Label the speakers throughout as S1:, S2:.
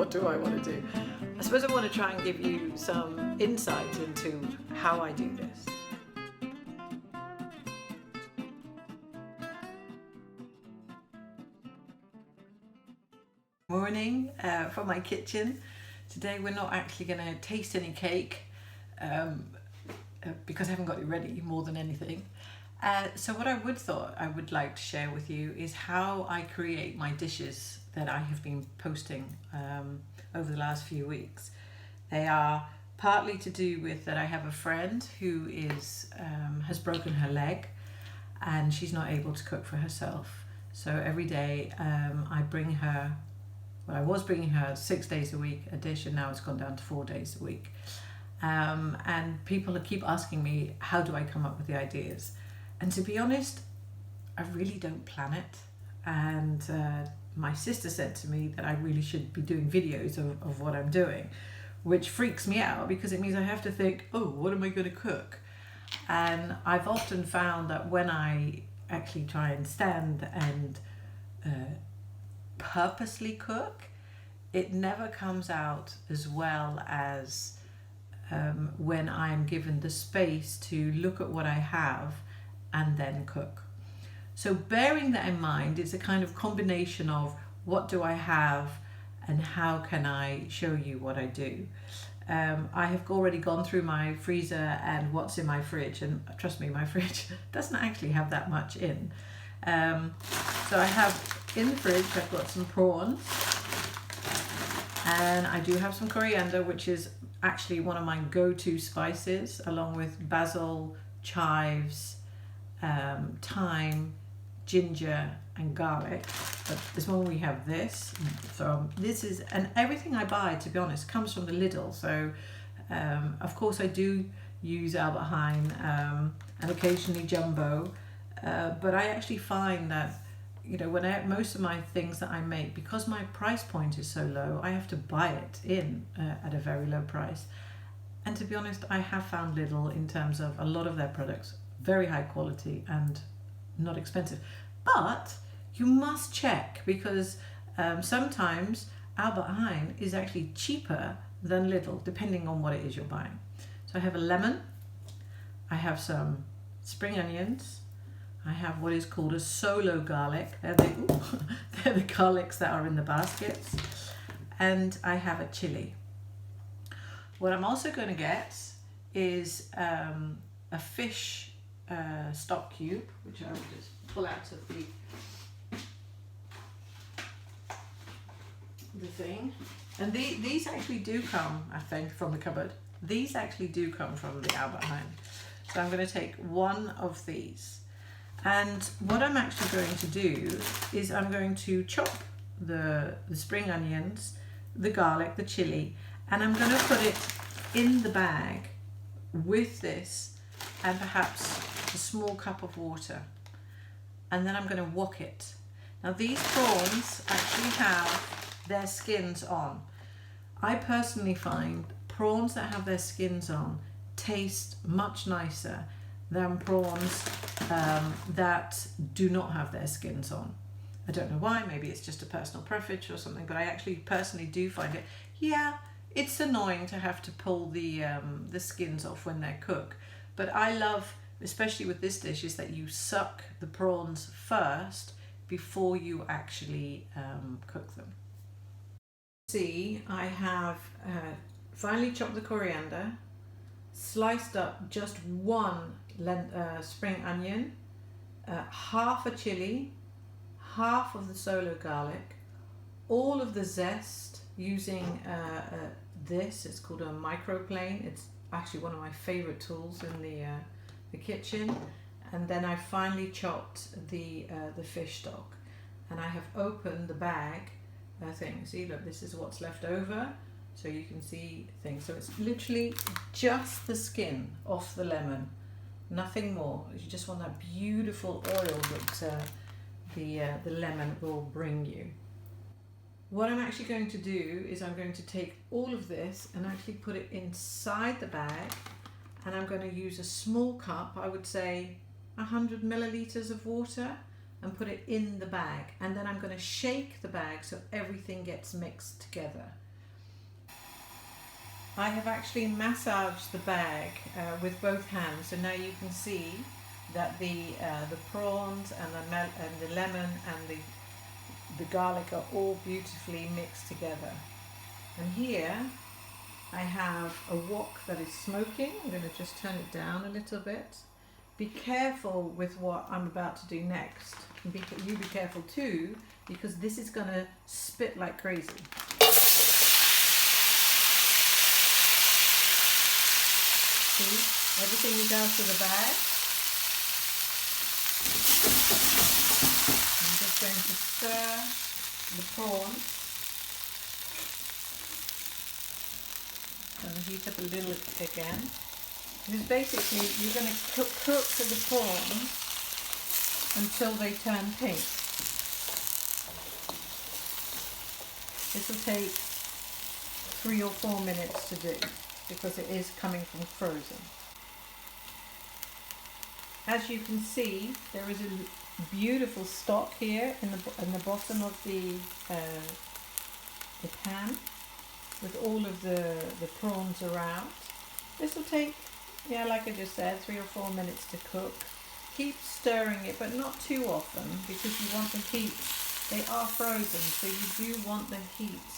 S1: what do I want to do? I suppose I want to try and give you some insight into how I do this. Morning from my kitchen. Today we're not actually going to taste any cake because I haven't got it ready more than anything. So what I would like to share with you is how I create my dishes that I have been posting over the last few weeks. They are partly to do with that I have a friend who has broken her leg and she's not able to cook for herself. So every day I was bringing her 6 days a week a dish, and now it's gone down to 4 days a week. And people keep asking me, how do I come up with the ideas? And to be honest, I really don't plan it. And my sister said to me that I really should be doing videos of what I'm doing, which freaks me out because it means I have to think, oh, what am I going to cook? And I've often found that when I actually try and stand and purposely cook, it never comes out as well as when I am given the space to look at what I have and then cook. So bearing that in mind, it's a kind of combination of what do I have and how can I show you what I do. I have already gone through my freezer and what's in my fridge, and trust me, my fridge doesn't actually have that much in. So I have in the fridge, I've got some prawns, and I do have some coriander, which is actually one of my go-to spices, along with basil, chives, thyme, ginger and garlic. But this morning we have this. So and everything I buy, to be honest, comes from the Lidl. So of course I do use Albert Heijn and occasionally Jumbo, but I actually find that when most of my things that I make, because my price point is so low, I have to buy it in at a very low price. And to be honest, I have found Lidl, in terms of a lot of their products, very high quality and not expensive. But you must check, because sometimes Albert Heijn is actually cheaper than Lidl, depending on what it is you're buying. So I have a lemon, I have some spring onions, I have what is called a solo garlic. They're the garlics that are in the baskets. And I have a chili. What I'm also going to get is a fish stock cube, which I will just pull out of the thing. And these actually do come, I think, from the cupboard. These actually do come from the Albert Heijn. So I'm going to take one of these. And what I'm actually going to do is I'm going to chop the spring onions, the garlic, the chili, and I'm going to put it in the bag with this and perhaps a small cup of water. And then I'm going to wok it. Now these prawns actually have their skins on. I personally find prawns that have their skins on taste much nicer than prawns that do not have their skins on. I don't know why, maybe it's just a personal preference or something, but I actually personally do find it, it's annoying to have to pull the skins off when they're cooked. But I love, especially with this dish, is that you suck the prawns first before you actually cook them. See, I have finely chopped the coriander, sliced up just one spring onion, half a chili, half of the solo garlic, all of the zest using it's called a microplane. It's actually one of my favorite tools in the kitchen. And then I finely chopped the fish stock, and I have opened the bag thing. See, look, this is what's left over, so you can see things. So it's literally just the skin off the lemon, nothing more. You just want that beautiful oil that the lemon will bring you. What I'm actually going to do is I'm going to take all of this and actually put it inside the bag, and I'm going to use a small cup, I would say 100 milliliters of water, and put it in the bag. And then I'm going to shake the bag so everything gets mixed together. I have actually massaged the bag with both hands, so now you can see that the prawns and the lemon and the garlic are all beautifully mixed together. And here I have a wok that is smoking. I'm going to just turn it down a little bit. Be careful with what I'm about to do next. And you be careful too, because this is going to spit like crazy. See, everything is out of the bag. I'm just going to stir the prawns. Going to heat up a little again. Because basically you're going to cook the prawns until they turn pink. This will take 3 or 4 minutes to do, because it is coming from frozen. As you can see, there is a beautiful stock here in the bottom of the pan, with all of the prawns around. This will take, yeah, like I just said, 3 or 4 minutes to cook. Keep stirring it, but not too often, because you want the heat. They are frozen, so you do want the heat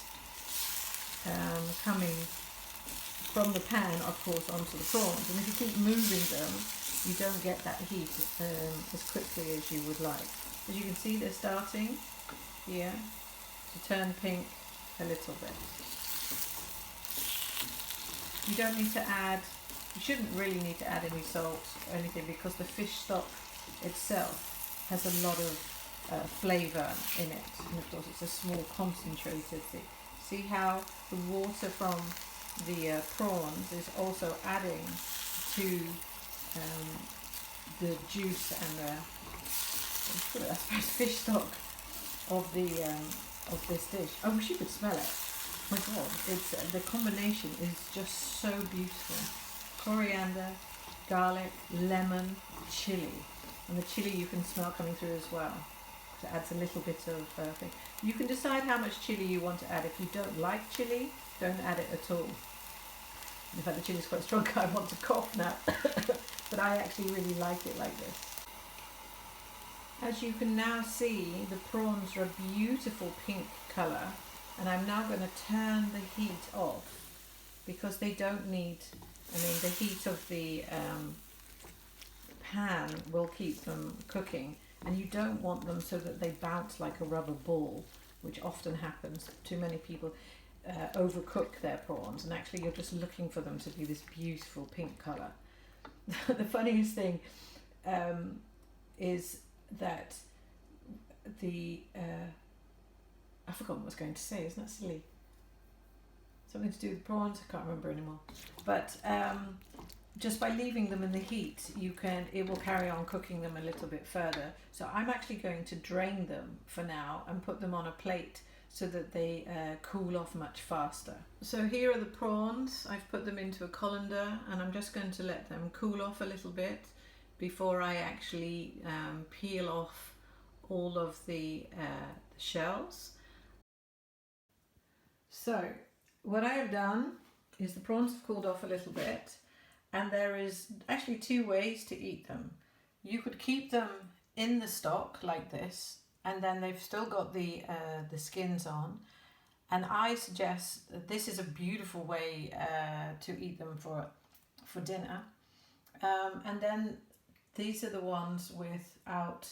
S1: coming from the pan, of course, onto the prawns. And if you keep moving them, you don't get that heat as quickly as you would like. As you can see, they're starting here to turn pink a little bit. You don't need to add, you shouldn't really need to add any salt or anything, because the fish stock itself has a lot of flavour in it, and of course it's a small concentrated thing. See how the water from the prawns is also adding to the juice and the, I suppose, fish stock of this dish. I wish you could smell it. Oh my God, it's the combination is just so beautiful. Coriander, garlic, lemon, chili, and the chili you can smell coming through as well. So it adds a little bit of thing. You can decide how much chili you want to add. If you don't like chili, don't add it at all. In fact, the chili is quite strong. I want to cough now, but I actually really like it like this. As you can now see, the prawns are a beautiful pink colour, and I'm now going to turn the heat off, because they don't need, I mean, the heat of the pan will keep them cooking, and you don't want them so that they bounce like a rubber ball, which often happens. Too many people overcook their prawns, and actually you're just looking for them to be this beautiful pink colour. The funniest thing is that I forgot what I was going to say. Isn't that silly? Something to do with prawns. I can't remember anymore. But just by leaving them in the heat, it will carry on cooking them a little bit further. So I'm actually going to drain them for now and put them on a plate so that they cool off much faster. So here are the prawns. I've put them into a colander, and I'm just going to let them cool off a little bit before I actually peel off all of the shells. So what I have done is the prawns have cooled off a little bit, and there is actually 2 ways to eat them. You could keep them in the stock like this, and then they've still got the skins on, and I suggest that this is a beautiful way to eat them for dinner. And then these are the ones without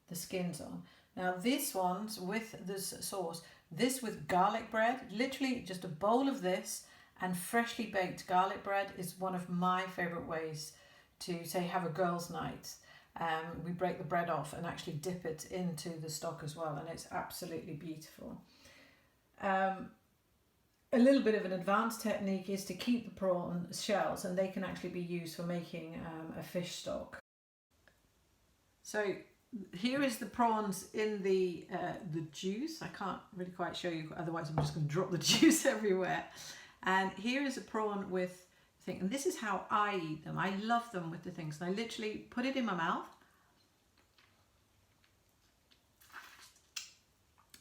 S1: the skins on. Now these ones with this sauce, this with garlic bread, literally just a bowl of this and freshly baked garlic bread is one of my favourite ways to, say, have a girls' night. We break the bread off and actually dip it into the stock as well, and it's absolutely beautiful. A little bit of an advanced technique is to keep the prawn shells, and they can actually be used for making a fish stock. So here is the prawns in the juice. I can't really quite show you, otherwise I'm just going to drop the juice everywhere. And here is a prawn with the thing, and this is how I eat them. I love them with the things, and I literally put it in my mouth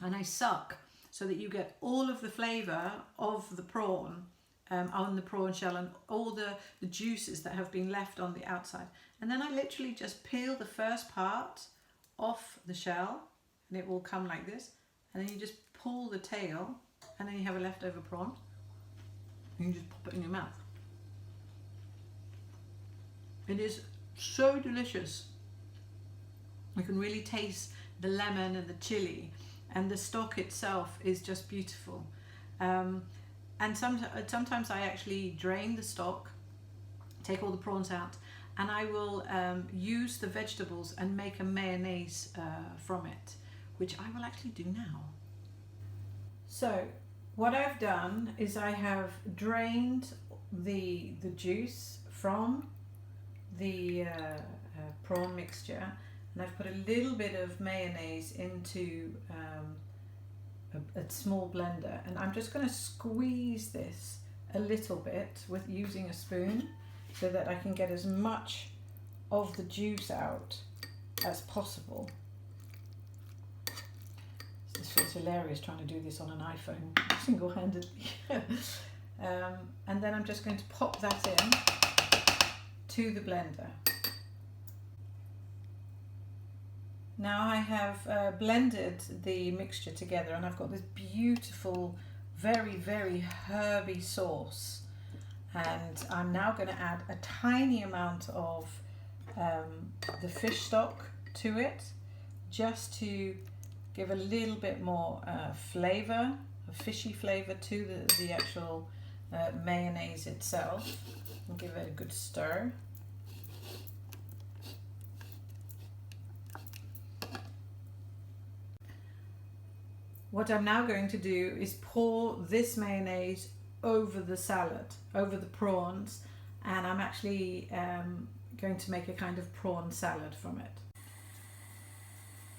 S1: and I suck, so that you get all of the flavour of the prawn on the prawn shell and all the juices that have been left on the outside. And then I literally just peel the first part off the shell and it will come like this. And then you just pull the tail and then you have a leftover prawn. And you just pop it in your mouth. It is so delicious. You can really taste the lemon and the chili, and the stock itself is just beautiful. And sometimes I actually drain the stock, take all the prawns out, and I will use the vegetables and make a mayonnaise from it, which I will actually do now. So what I've done is I have drained the juice from the prawn mixture, and I've put a little bit of mayonnaise into a small blender, and I'm just going to squeeze this a little bit with using a spoon so that I can get as much of the juice out as possible. This feels hilarious trying to do this on an iPhone single-handedly. And then I'm just going to pop that in to the blender. Now I have blended the mixture together and I've got this beautiful, very, very herby sauce. And I'm now going to add a tiny amount of the fish stock to it, just to give a little bit more flavour, a fishy flavour to the actual mayonnaise itself. And give it a good stir. What I'm now going to do is pour this mayonnaise over the salad, over the prawns, and I'm actually going to make a kind of prawn salad from it.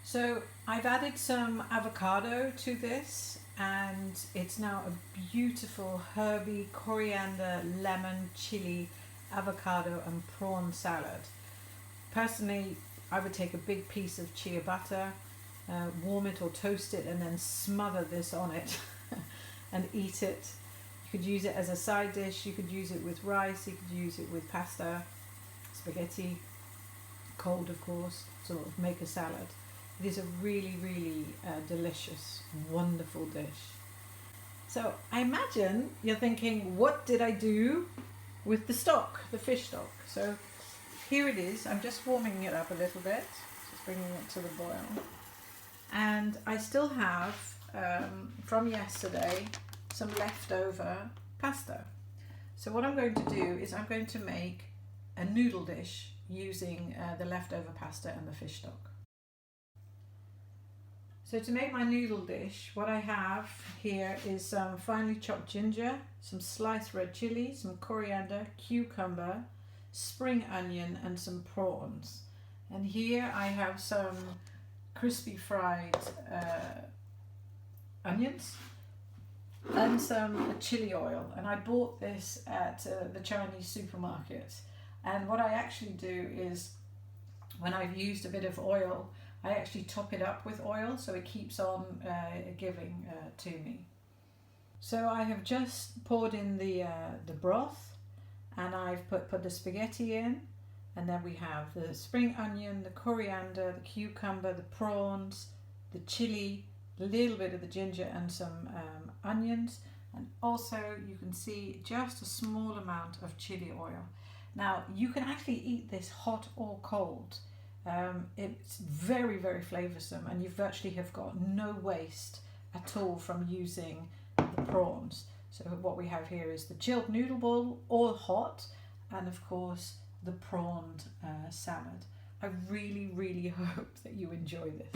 S1: So I've added some avocado to this, and it's now a beautiful herby, coriander, lemon, chili, avocado and prawn salad. Personally, I would take a big piece of chia butter, warm it or toast it, and then smother this on it and eat it. You could use it as a side dish, you could use it with rice, you could use it with pasta, spaghetti, cold of course, sort of make a salad. It is a really, really delicious, wonderful dish. So I imagine you're thinking, what did I do with the stock, the fish stock? So here it is. I'm just warming it up a little bit, just bringing it to the boil. And I still have, from yesterday, some leftover pasta. So what I'm going to do is I'm going to make a noodle dish using the leftover pasta and the fish stock. So to make my noodle dish, what I have here is some finely chopped ginger, some sliced red chili, some coriander, cucumber, spring onion and some prawns. And here I have some crispy fried onions and some chili oil. And I bought this at the Chinese supermarket. And what I actually do is, when I've used a bit of oil, I actually top it up with oil so it keeps on giving to me. So I have just poured in the broth, and I've put the spaghetti in, and then we have the spring onion, the coriander, the cucumber, the prawns, the chili, a little bit of the ginger and some onions, and also you can see just a small amount of chili oil. Now you can actually eat this hot or cold. It's very, very flavoursome, and you virtually have got no waste at all from using the prawns. So what we have here is the chilled noodle bowl, all hot, and of course the prawn salad. I really, really hope that you enjoy this.